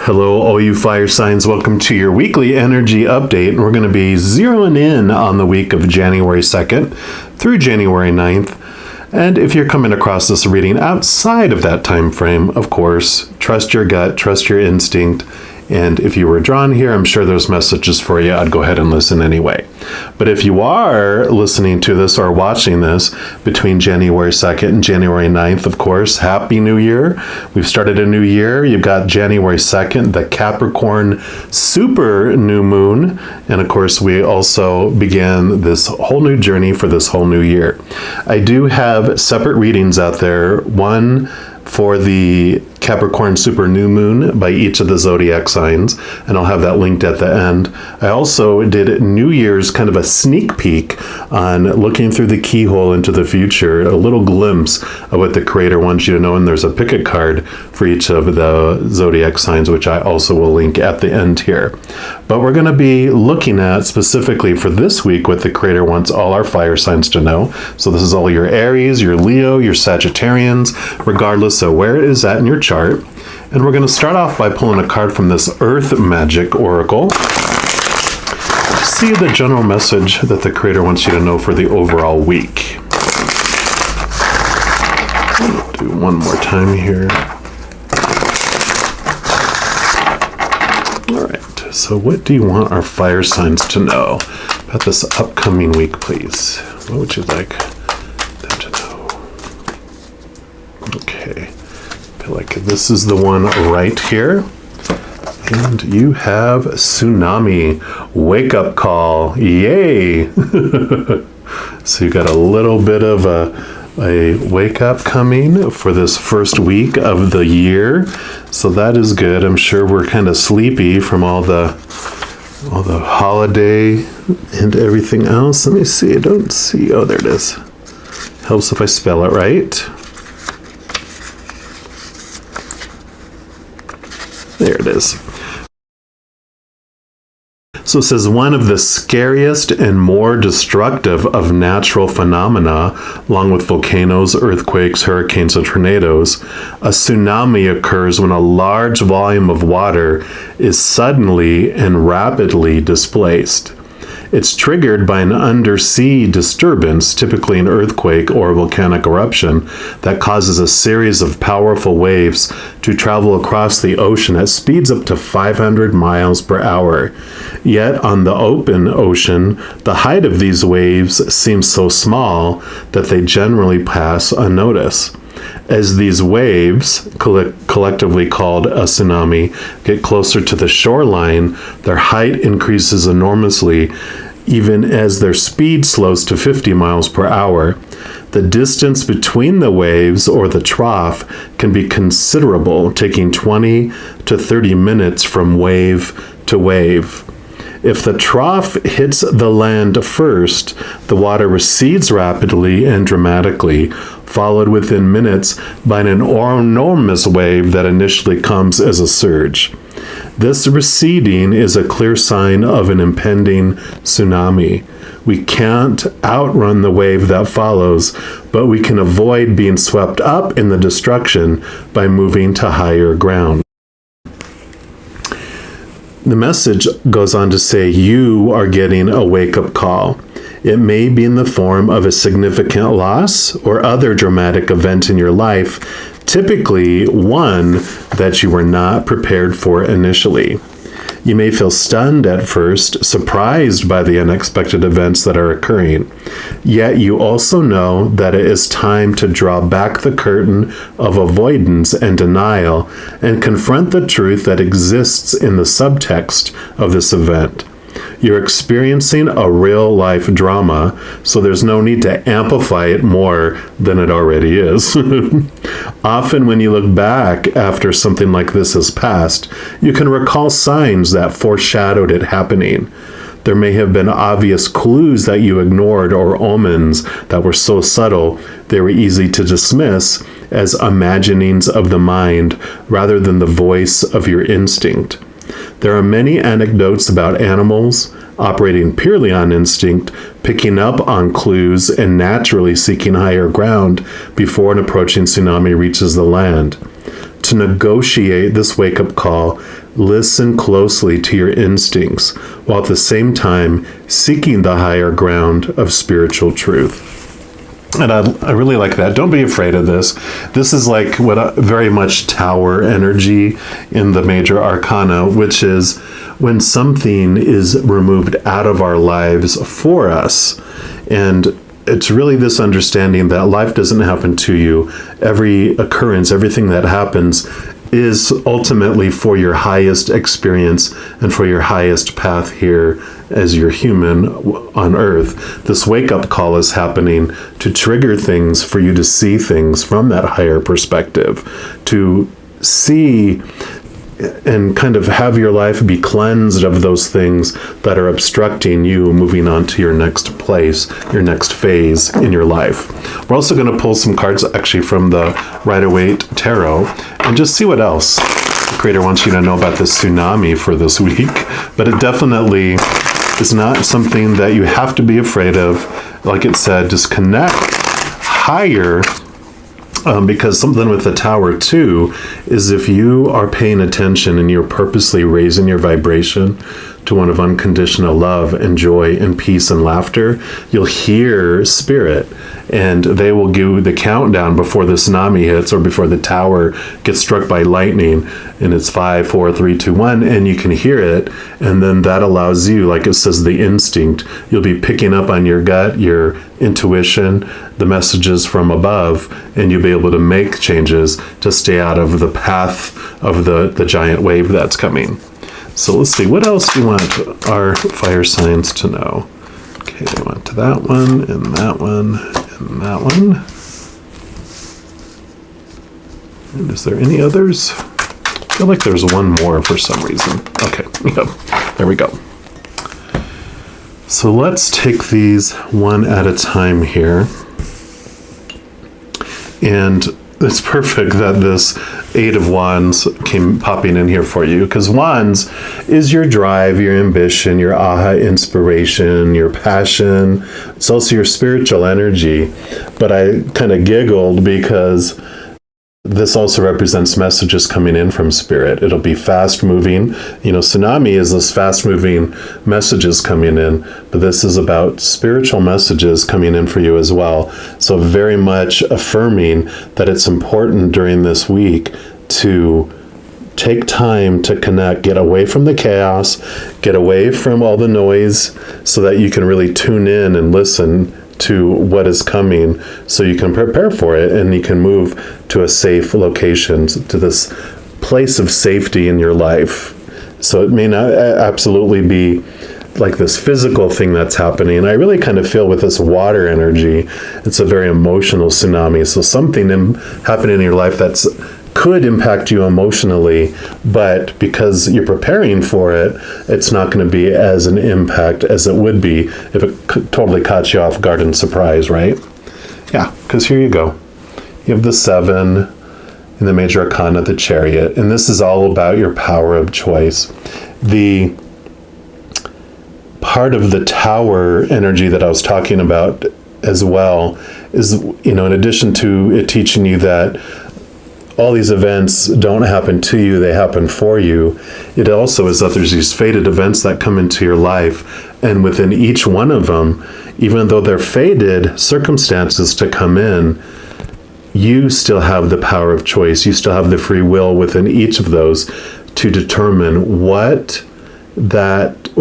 Hello, all you fire signs. Welcome to your weekly energy update. We're going to be zeroing in on the week of January 2nd through January 9th. And if you're coming across this reading outside of that time frame, of course, trust your gut, trust your instinct. And if you were drawn here, I'm sure there's messages for you. I'd go ahead and listen anyway. But if you are listening to this or watching this between January 2nd and January 9th, of course, Happy New Year. We've started a new year. You've got January 2nd, the Capricorn super new moon. And of course, we also began this whole new journey for this whole new year. I do have separate readings out there. One for the Capricorn super new moon by each of the zodiac signs, and I'll have that linked at the end. I also did New Year's kind of a sneak peek on looking through the keyhole into the future, a little glimpse of what the creator wants you to know, and there's a picket card for each of the zodiac signs, which I also will link at the end here. But we're going to be looking at specifically for this week what the creator wants all our fire signs to know. So this is all your Aries, your Leo, your Sagittarians, regardless of where it is at in your chart. And we're going to start off by pulling a card from this Earth Magic Oracle. See the general message that the creator wants you to know for the overall week. I'll do one more time here. All right, so what do you want our fire signs to know about this upcoming week, please? What would you like them to know? Okay. Like this is the one right here, and you have Tsunami wake up call. Yay! So you got a little bit of a wake up coming for this first week of the year, so that is good. I'm sure we're kind of sleepy from all the holiday and everything else. Let me see. I don't see. Oh, there it is. Helps if I spell it right. There it is. So it says, one of the scariest and more destructive of natural phenomena, along with volcanoes, earthquakes, hurricanes, and tornadoes, a tsunami occurs when a large volume of water is suddenly and rapidly displaced. It's triggered by an undersea disturbance, typically an earthquake or a volcanic eruption, that causes a series of powerful waves to travel across the ocean at speeds up to 500 miles per hour. Yet on the open ocean, the height of these waves seems so small that they generally pass unnoticed. As these waves, collectively called a tsunami, get closer to the shoreline, their height increases enormously, even as their speed slows to 50 miles per hour. The distance between the waves or the trough can be considerable, taking 20 to 30 minutes from wave to wave. If the trough hits the land first, the water recedes rapidly and dramatically, followed within minutes by an enormous wave that initially comes as a surge. This receding is a clear sign of an impending tsunami. We can't outrun the wave that follows, but we can avoid being swept up in the destruction by moving to higher ground. The message goes on to say you are getting a wake-up call. It may be in the form of a significant loss or other dramatic event in your life, typically one that you were not prepared for initially. You may feel stunned at first, surprised by the unexpected events that are occurring. Yet you also know that it is time to draw back the curtain of avoidance and denial and confront the truth that exists in the subtext of this event. You're experiencing a real-life drama, so there's no need to amplify it more than it already is. Often when you look back after something like this has passed, you can recall signs that foreshadowed it happening. There may have been obvious clues that you ignored or omens that were so subtle they were easy to dismiss as imaginings of the mind rather than the voice of your instinct. There are many anecdotes about animals operating purely on instinct, picking up on clues, and naturally seeking higher ground before an approaching tsunami reaches the land. to negotiate this wake-up call, listen closely to your instincts, while at the same time seeking the higher ground of spiritual truth. And I really like that. Don't be afraid of this. This is like what very much tower energy in the major arcana, which is when something is removed out of our lives for us. And it's really this understanding that life doesn't happen to you. Every occurrence, everything that happens is ultimately for your highest experience and for your highest path here as you're human on earth. This wake-up call is happening to trigger things for you to see things from that higher perspective, to see and kind of have your life be cleansed of those things that are obstructing you moving on to your next place, your next phase in your life. We're also going to pull some cards actually from the Rider-Waite Tarot and just see what else the Creator wants you to know about this tsunami for this week. But it definitely is not something that you have to be afraid of. Like it said, just connect higher. Because something with the Tower too is if you are paying attention and you're purposely raising your vibration to one of unconditional love and joy and peace and laughter, you'll hear Spirit, and they will give the countdown before the tsunami hits or before the tower gets struck by lightning, and it's 5, 4, 3, 2, 1, and you can hear it, and then that allows you, like it says, the instinct. You'll be picking up on your gut, your intuition, the messages from above, and you'll be able to make changes to stay out of the path of the giant wave that's coming. So let's see, what else do you want our fire signs to know? Okay, they went to that one, and that one, and that one. And is there any others? I feel like there's one more for some reason. Okay, yep, there we go. So let's take these one at a time here. And it's perfect that this 8 of Wands came popping in here for you, because Wands is your drive, your ambition, your aha inspiration, your passion. It's also your spiritual energy. But I kind of giggled because this also represents messages coming in from Spirit. It'll be fast moving. You know, tsunami is this fast moving messages coming in, but this is about spiritual messages coming in for you as well. So very much affirming that it's important during this week to take time to connect, get away from the chaos, get away from all the noise so that you can really tune in and listen to what is coming, so you can prepare for it and you can move to a safe location, to this place of safety in your life. So it may not absolutely be like this physical thing that's happening. I really kind of feel with this water energy, it's a very emotional tsunami. So something happening in your life that's could impact you emotionally, but because you're preparing for it, it's not going to be as an impact as it would be if it totally caught you off guard and surprise, right? Yeah, because here you go. You have the 7 in the major arcana, the Chariot, and this is all about your power of choice. The part of the Tower energy that I was talking about as well is, you know, in addition to it teaching you that all these events don't happen to you, they happen for you. It also is that there's these fated events that come into your life, and within each one of them, even though they're fated circumstances to come in, you still have the power of choice. You still have the free will within each of those to determine what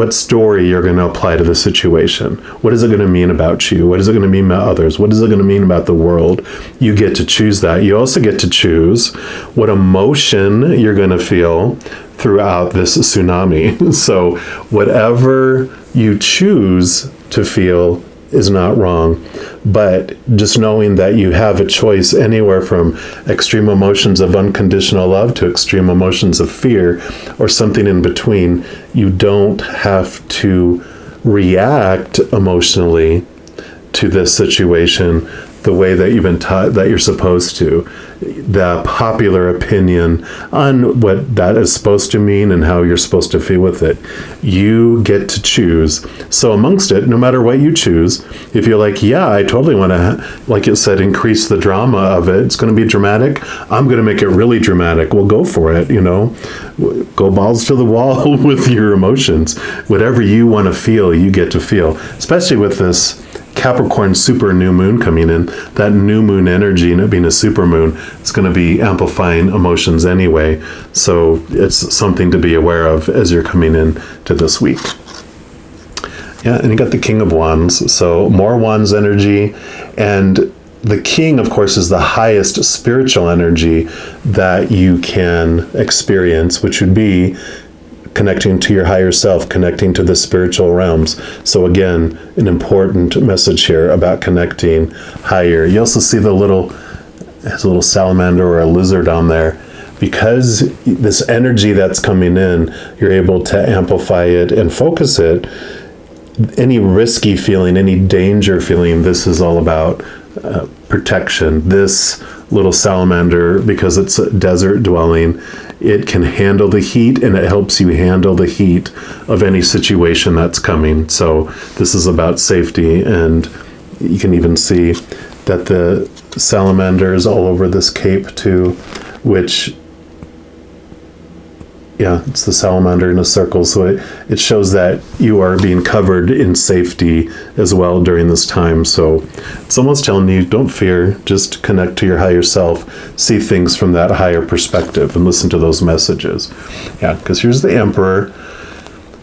story you're going to apply to the situation. What is it going to mean about you? What is it going to mean about others? What is it going to mean about the world? You get to choose that. You also get to choose what emotion you're going to feel throughout this tsunami. So whatever you choose to feel is not wrong, but just knowing that you have a choice anywhere from extreme emotions of unconditional love to extreme emotions of fear or something in between. You don't have to react emotionally to this situation, the way that you've been taught that you're supposed to. The popular opinion on what that is supposed to mean and how you're supposed to feel with it. You get to choose. So amongst it, no matter what you choose, if you're like, yeah, I totally want to, like it said, increase the drama of it. It's going to be dramatic. I'm going to make it really dramatic. Well, go for it, Go balls to the wall with your emotions. Whatever you want to feel, you get to feel. Especially with this Capricorn super new moon coming in, that new moon energy and it being a super moon, it's going to be amplifying emotions anyway. So it's something to be aware of as you're coming in to this week. Yeah, and you got the King of Wands. So more Wands energy. And the King, of course, is the highest spiritual energy that you can experience, which would be connecting to your higher self, connecting to the spiritual realms. So again, an important message here about connecting higher. You also see there's a little salamander or a lizard on there. Because this energy that's coming in, you're able to amplify it and focus it. Any risky feeling, any danger feeling, this is all about protection. This little salamander, because it's a desert dwelling, it can handle the heat, and it helps you handle the heat of any situation that's coming. So this is about safety, and you can even see that the salamander is all over this cape too, which, yeah, it's the salamander in a circle. So it shows that you are being covered in safety as well during this time. So it's almost telling you, don't fear, just connect to your higher self, see things from that higher perspective and listen to those messages. Yeah, because here's the Emperor.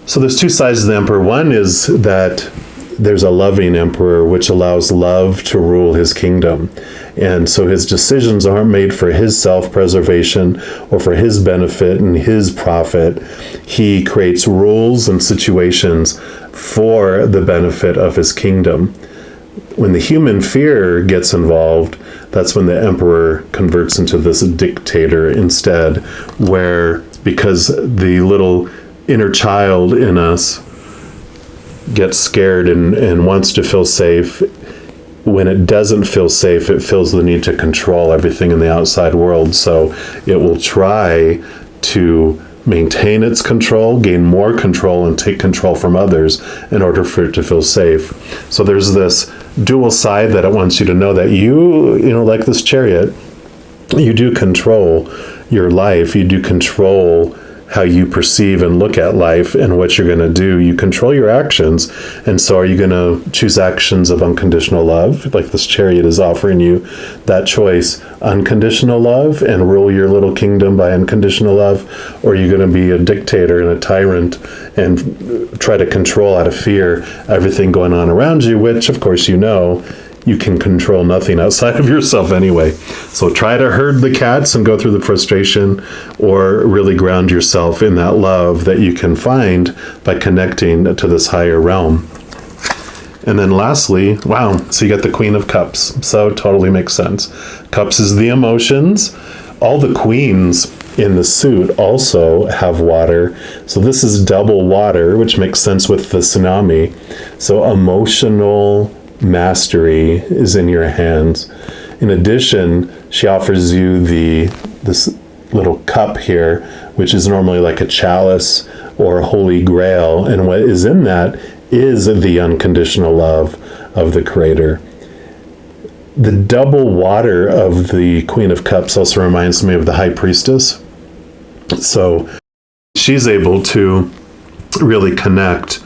So there's two sides of the Emperor. One is that there's a loving Emperor, which allows love to rule his kingdom. And so his decisions aren't made for his self-preservation or for his benefit and his profit. He creates rules and situations for the benefit of his kingdom. When the human fear gets involved, that's when the Emperor converts into this dictator instead, where because the little inner child in us gets scared and wants to feel safe, when it doesn't feel safe, it feels the need to control everything in the outside world. So it will try to maintain its control, gain more control, and take control from others in order for it to feel safe. So there's this dual side that it wants you to know that you like this chariot, you do control your life, you do control how you perceive and look at life and what you're going to do. You control your actions. And so are you going to choose actions of unconditional love, like this chariot is offering you that choice, unconditional love, and rule your little kingdom by unconditional love? Or are you going to be a dictator and a tyrant and try to control out of fear everything going on around you, which of course you can control nothing outside of yourself anyway. So try to herd the cats and go through the frustration, or really ground yourself in that love that you can find by connecting to this higher realm. And then lastly, wow, so you got the Queen of Cups. So totally makes sense. Cups is the emotions. All the queens in the suit also have water. So this is double water, which makes sense with the tsunami. So emotional mastery is in your hands. In addition, she offers you this little cup here, which is normally like a chalice or a holy grail, and what is in that is the unconditional love of the Creator. The double water of the Queen of Cups also reminds me of the High Priestess. So she's able to really connect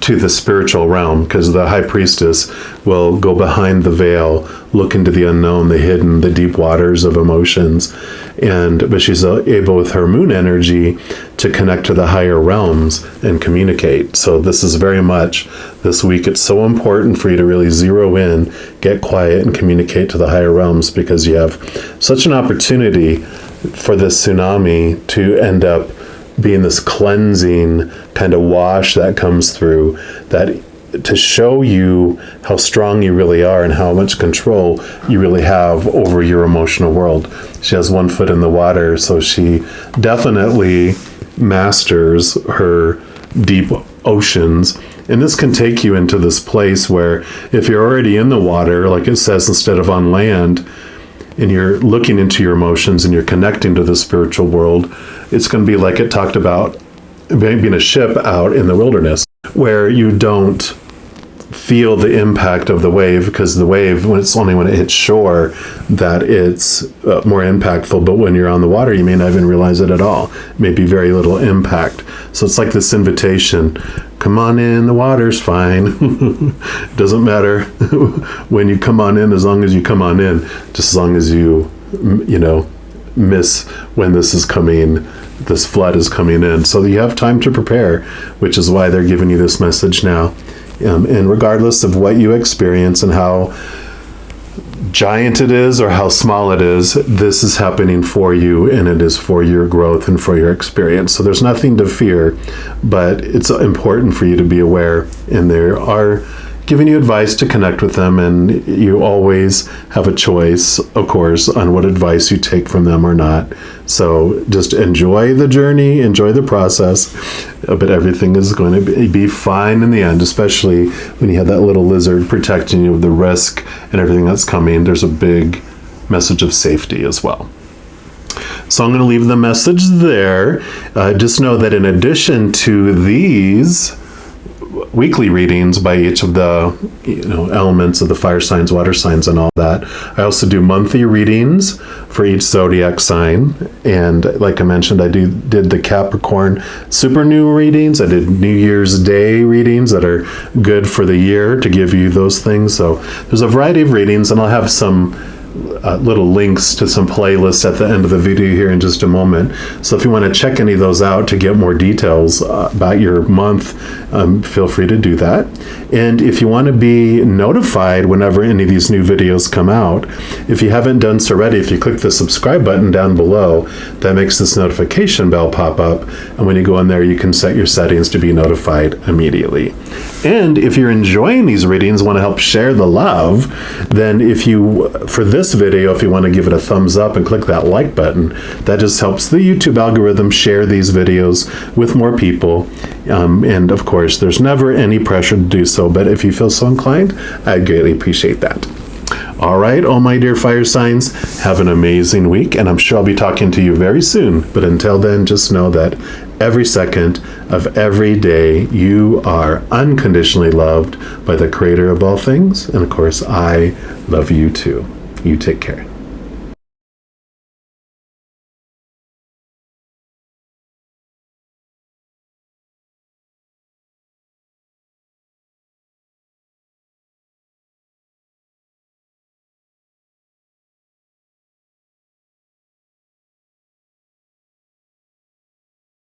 to the spiritual realm, because the High Priestess will go behind the veil, look into the unknown, the hidden, the deep waters of emotions, but she's able with her moon energy to connect to the higher realms and communicate. So this is very much this week. It's so important for you to really zero in, get quiet, and communicate to the higher realms, because you have such an opportunity for this tsunami to end up being this cleansing kind of wash that comes through, that to show you how strong you really are and how much control you really have over your emotional world. She has one foot in the water, so she definitely masters her deep oceans, And this can take you into this place where if you're already in the water, like it says, instead of on land, and you're looking into your emotions and you're connecting to the spiritual world, it's going to be like it talked about being a ship out in the wilderness, where you don't feel the impact of the wave, because the wave, when it hits shore, that it's more impactful. But when you're on the water, you may not even realize it at all. Maybe very little impact. So it's like this invitation: come on in, the water's fine. It doesn't matter when you come on in, as long as you come on in, just as long as you miss when this flood is coming in. So you have time to prepare, which is why they're giving you this message now. And regardless of what you experience and how giant it is or how small it is, this is happening for you, and it is for your growth and for your experience. So there's nothing to fear, but it's important for you to be aware. And they are giving you advice to connect with them, and you always have a choice, of course, on what advice you take from them or not. So just enjoy the journey, enjoy the process, but everything is going to be fine in the end, especially when you have that little lizard protecting you of the risk and everything that's coming. There's a big message of safety as well. So I'm going to leave the message there. Just know that in addition to these weekly readings by each of the elements of the fire signs, water signs, and all that, I also do monthly readings for each zodiac sign. And like I mentioned, I did the Capricorn super new readings. I did New Year's Day readings that are good for the year to give you those things. So there's a variety of readings, and I'll have some little links to some playlists at the end of the video here in just a moment. So if you want to check any of those out to get more details about your month, feel free to do that. And if you want to be notified whenever any of these new videos come out, if you haven't done so already, if you click the subscribe button down below, that makes this notification bell pop up. And when you go in there, you can set your settings to be notified immediately. And if you're enjoying these readings, want to help share the love, then for this video, if you want to give it a thumbs up and click that like button, that just helps the YouTube algorithm share these videos with more people. And of course, there's never any pressure to do so, but if you feel so inclined, I greatly appreciate that. All right, all my dear fire signs, have an amazing week, and I'm sure I'll be talking to you very soon. But until then, just know that every second of every day, you are unconditionally loved by the Creator of all things. And of course, I love you too. You take care.